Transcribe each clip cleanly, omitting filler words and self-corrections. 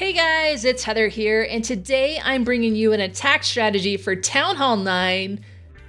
Hey guys, it's Heather here, and today I'm bringing you an attack strategy for Town Hall 9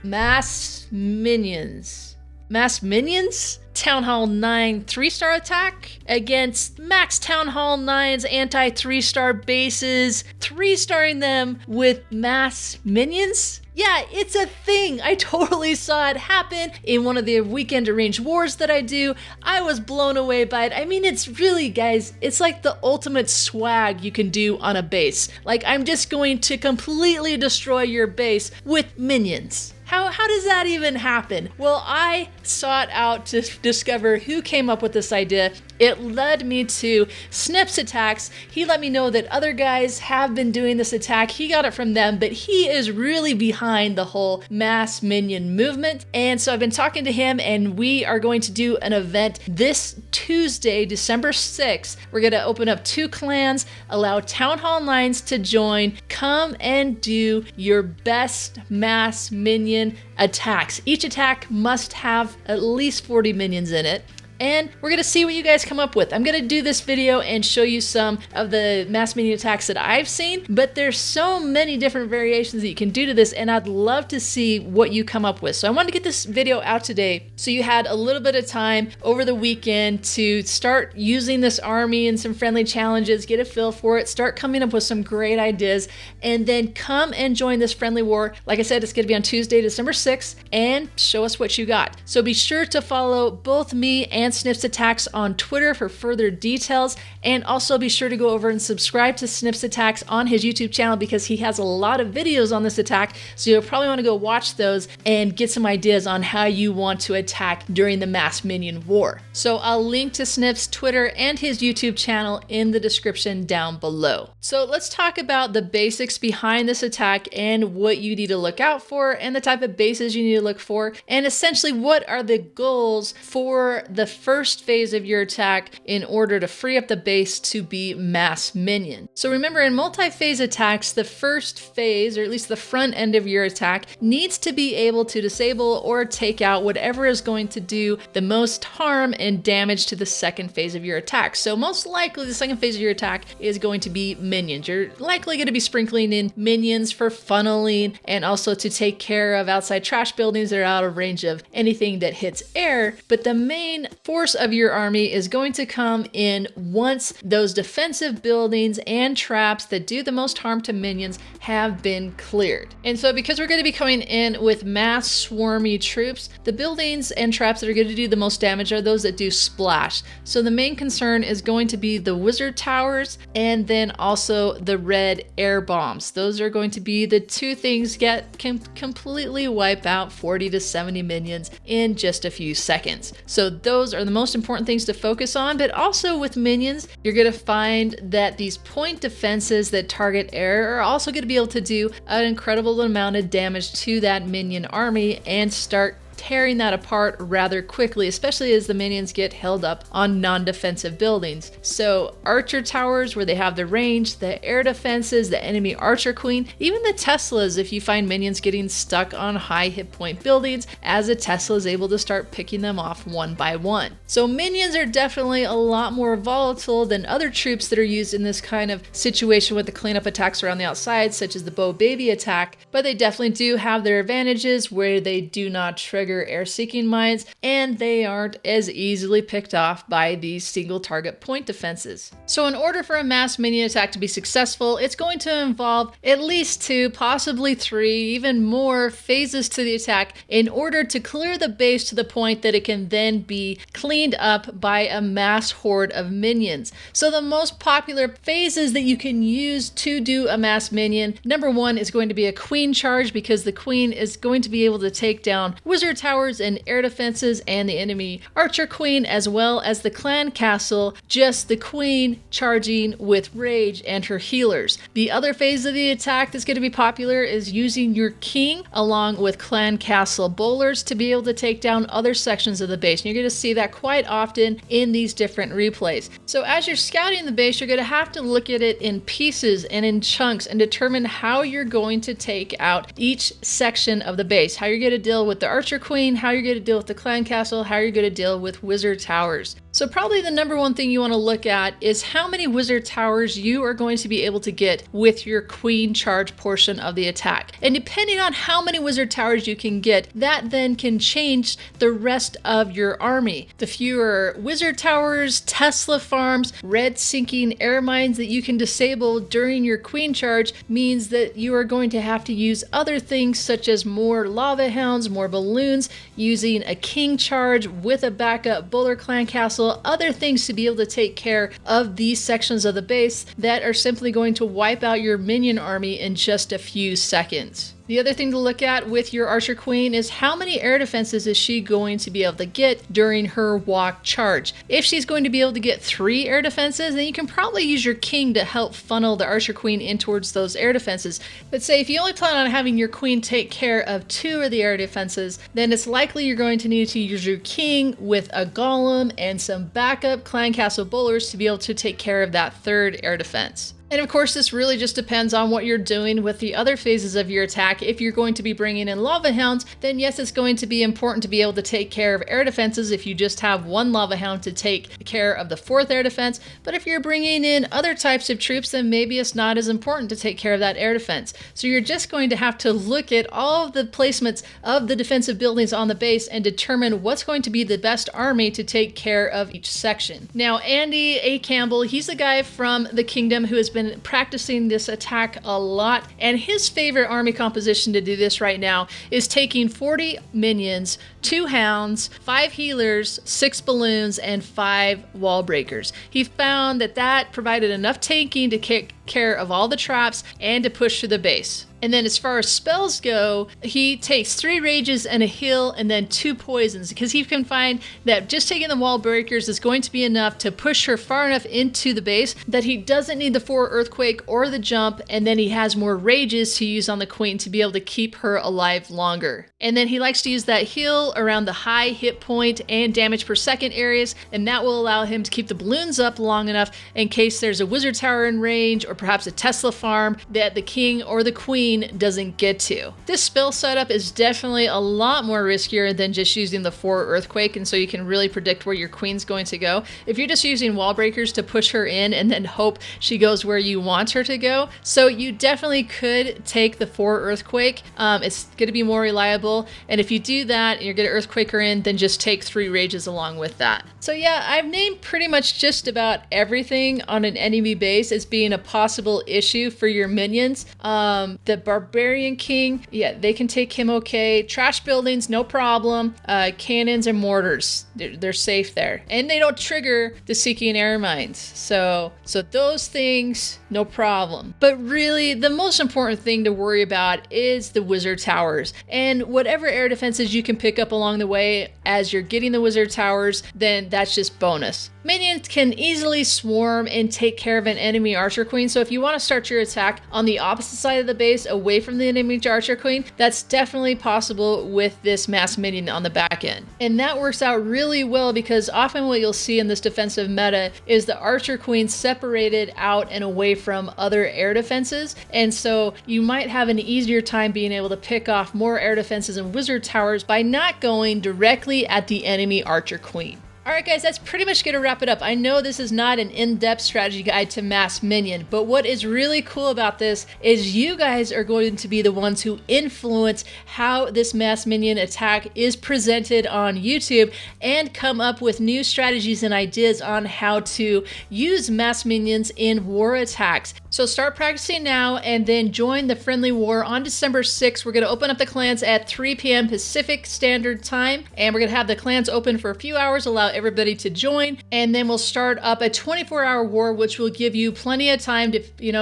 Mass Minions. Mass Minions? Town Hall 9 3-star attack against Max Town Hall 9's anti 3-star bases, 3-starring them with Mass Minions? Yeah, it's a thing. I totally saw it happen in one of the weekend arranged wars that I do. I was blown away by it. I mean, it's really, guys, it's like the ultimate swag you can do on a base. Like, I'm just going to completely destroy your base with minions. How does that even happen? Well, I sought out to discover who came up with this idea. It led me to Snip Attacks. He let me know that other guys have been doing this attack. He got it from them, but he is really behind the whole mass minion movement. And so I've been talking to him, and we are going to do an event this Tuesday, December 6th. We're going to open up 2 clans, allow Town Hall 9s to join. Come and do your best mass minion attacks. Each attack must have at least 40 minions in it. And we're going to see what you guys come up with. I'm going to do this video and show you some of the mass minion attacks that I've seen, but there's so many different variations that you can do to this, and I'd love to see what you come up with. So I wanted to get this video out today so you had a little bit of time over the weekend to start using this army in some friendly challenges, get a feel for it, start coming up with some great ideas, and then come and join this friendly war. Like I said, it's going to be on Tuesday, December 6th, and show us what you got. So be sure to follow both me and Snip Attacks on Twitter for further details, and also be sure to go over and subscribe to Snip Attacks on his YouTube channel because he has a lot of videos on this attack, so you'll probably want to go watch those and get some ideas on how you want to attack during the mass minion war. So I'll link to Snip's Twitter and his YouTube channel in the description down below. So let's talk about the basics behind this attack and what you need to look out for and the type of bases you need to look for, and essentially what are the goals for the first phase of your attack in order to free up the base to be mass minion. So remember, in multi-phase attacks, the first phase, or at least the front end of your attack, needs to be able to disable or take out whatever is going to do the most harm and damage to the second phase of your attack. So most likely the second phase of your attack is going to be minions. You're likely going to be sprinkling in minions for funneling and also to take care of outside trash buildings that are out of range of anything that hits air. But the main force of your army is going to come in once those defensive buildings and traps that do the most harm to minions have been cleared. And so because we're going to be coming in with mass swarmy troops, the buildings and traps that are going to do the most damage are those that do splash. So the main concern is going to be the wizard towers and then also the red air bombs. Those are going to be the 2 things that can completely wipe out 40 to 70 minions in just a few seconds. So those are the most important things to focus on, but also with minions, you're going to find that these point defenses that target air are also going to be able to do an incredible amount of damage to that minion army and start tearing that apart rather quickly, especially as the minions get held up on non-defensive buildings. So archer towers where they have the range, the air defenses, the enemy archer queen, even the Teslas if you find minions getting stuck on high hit point buildings, as a Tesla is able to start picking them off one by one. So minions are definitely a lot more volatile than other troops that are used in this kind of situation with the cleanup attacks around the outside, such as the bow baby attack, but they definitely do have their advantages where they do not trigger air-seeking mines, and they aren't as easily picked off by these single target point defenses. So in order for a mass minion attack to be successful, it's going to involve at least 2, possibly 3, even more phases to the attack in order to clear the base to the point that it can then be cleaned up by a mass horde of minions. So the most popular phases that you can use to do a mass minion, number 1 is going to be a queen charge, because the queen is going to be able to take down wizard towers and air defenses and the enemy archer queen, as well as the clan castle, just the queen charging with rage and her healers. The other phase of the attack that's going to be popular is using your king along with clan castle bowlers to be able to take down other sections of the base. And you're going to see that quite often in these different replays. So as you're scouting the base, you're going to have to look at it in pieces and in chunks and determine how you're going to take out each section of the base, how you're going to deal with the archer Queen, how you're going to deal with the clan castle, how you're going to deal with wizard towers. So probably the number one thing you want to look at is how many wizard towers you are going to be able to get with your queen charge portion of the attack. And depending on how many wizard towers you can get, that then can change the rest of your army. The fewer wizard towers, Tesla farms, red sinking air mines that you can disable during your queen charge means that you are going to have to use other things such as more lava hounds, more balloons, using a king charge with a backup bowler clan castle, other things to be able to take care of these sections of the base that are simply going to wipe out your minion army in just a few seconds. The other thing to look at with your Archer Queen is how many air defenses is she going to be able to get during her walk charge. If she's going to be able to get 3 air defenses, then you can probably use your King to help funnel the Archer Queen in towards those air defenses. But say if you only plan on having your Queen take care of 2 of the air defenses, then it's likely you're going to need to use your King with a Golem and some backup Clan Castle Bowlers to be able to take care of that 3rd air defense. And of course, this really just depends on what you're doing with the other phases of your attack. If you're going to be bringing in lava hounds, then yes, it's going to be important to be able to take care of air defenses if you just have 1 lava hound to take care of the 4th air defense. But if you're bringing in other types of troops, then maybe it's not as important to take care of that air defense. So you're just going to have to look at all of the placements of the defensive buildings on the base and determine what's going to be the best army to take care of each section. Now, Andy A. Campbell, he's the guy from the Kingdom who has been practicing this attack a lot, and his favorite army composition to do this right now is taking 40 minions, 2 hounds, 5 healers, 6 balloons, and 5 wall breakers. He found that that provided enough tanking to take care of all the traps and to push through the base. And then as far as spells go, he takes 3 rages and a heal and then 2 poisons, because he can find that just taking the wall breakers is going to be enough to push her far enough into the base that he doesn't need the 4 earthquake or the jump, and then he has more rages to use on the queen to be able to keep her alive longer. And then he likes to use that heal around the high hit point and damage per second areas, and that will allow him to keep the balloons up long enough in case there's a wizard tower in range or perhaps a Tesla farm that the king or the queen doesn't get to. This spell setup is definitely a lot more riskier than just using the 4 earthquake, and so you can really predict where your queen's going to go. If you're just using wall breakers to push her in and then hope she goes where you want her to go, so you definitely could take the 4 earthquake. It's going to be more reliable, and if you do that and you're going to earthquake her in, then just take 3 rages along with that. So yeah, I've named pretty much just about everything on an enemy base as being a possible issue for your minions. The Barbarian King, yeah, they can take him okay. Trash buildings, no problem. Cannons and mortars, they're safe there. And they don't trigger the Seeking Air Mines. So those things, no problem. But really, the most important thing to worry about is the wizard towers. And whatever air defenses you can pick up along the way as you're getting the wizard towers, then that's just bonus. Minions can easily swarm and take care of an enemy Archer Queen, so if you want to start your attack on the opposite side of the base, away from the enemy Archer Queen, that's definitely possible with this Mass Minion on the back end. And that works out really well because often what you'll see in this defensive meta is the Archer Queen separated out and away from other air defenses, and so you might have an easier time being able to pick off more air defenses and wizard towers by not going directly at the enemy Archer Queen. Alright guys, that's pretty much going to wrap it up. I know this is not an in-depth strategy guide to Mass Minion, but what is really cool about this is you guys are going to be the ones who influence how this Mass Minion attack is presented on YouTube and come up with new strategies and ideas on how to use Mass Minions in war attacks. So start practicing now and then join the friendly war on December 6th. We're going to open up the clans at 3 p.m. Pacific Standard Time, and we're going to have the clans open for a few hours, allow everybody to join, and then we'll start up a 24-hour war, which will give you plenty of time to,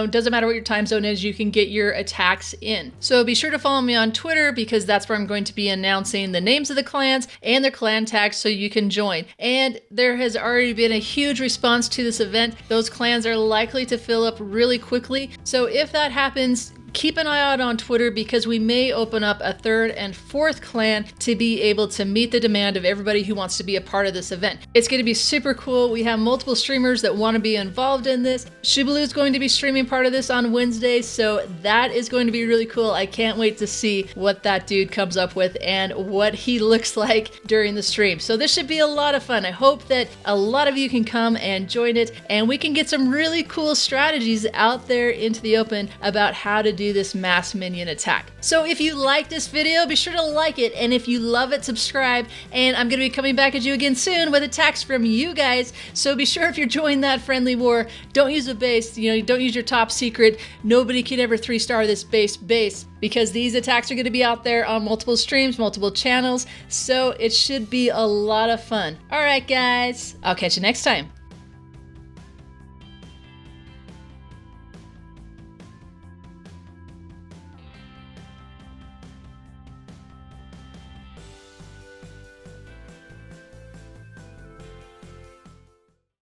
doesn't matter what your time zone is, you can get your attacks in. So be sure to follow me on Twitter because that's where I'm going to be announcing the names of the clans and their clan tags so you can join. And there has already been a huge response to this event. Those clans are likely to fill up really quickly. So if that happens, keep an eye out on Twitter because we may open up a third and fourth clan to be able to meet the demand of everybody who wants to be a part of this event. It's going to be super cool. We have multiple streamers that want to be involved in this. Shibaloo is going to be streaming part of this on Wednesday, so that is going to be really cool. I can't wait to see what that dude comes up with and what he looks like during the stream. So this should be a lot of fun. I hope that a lot of you can come and join it, and we can get some really cool strategies out there into the open about how to do this mass minion attack. So if you like this video, be sure to like it, and if you love it, subscribe, and I'm going to be coming back at you again soon with attacks from you guys. So be sure if you're joining that friendly war, don't use a base, don't use your top secret. Nobody can ever 3-star this base because these attacks are going to be out there on multiple streams, multiple channels, so it should be a lot of fun. All right, guys, I'll catch you next time.